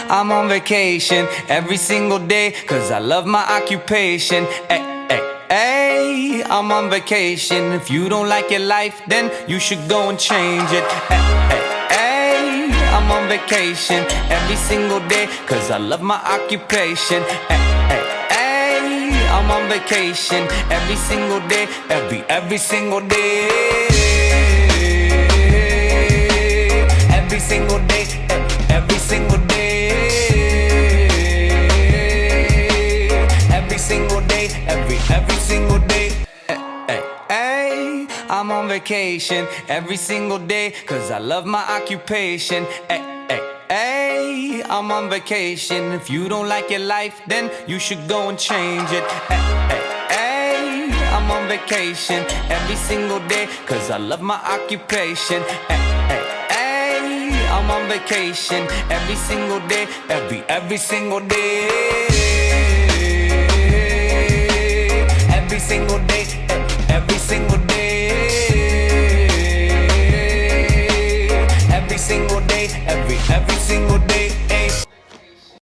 I'm on vacation every single day, cause I love my occupation. Ay, ay, ay, I'm on vacation. If you don't like your life, then you should go and change it. Ay, ay, ay, I'm on vacation every single day, cause I love my occupation. Ay, ay, ay, I'm on vacation every single day, every single day. Every single day, every single day. Every single day, every single day. Ay, ay, I'm on vacation every single day, cause I love my occupation. Ay, ay, ay, I'm on vacation. If you don't like your life, then you should go and change it. Ay, ay, ay, I'm on vacation every single day, cause I love my occupation. Ay, ay, ay, I'm on vacation every single day, every single day.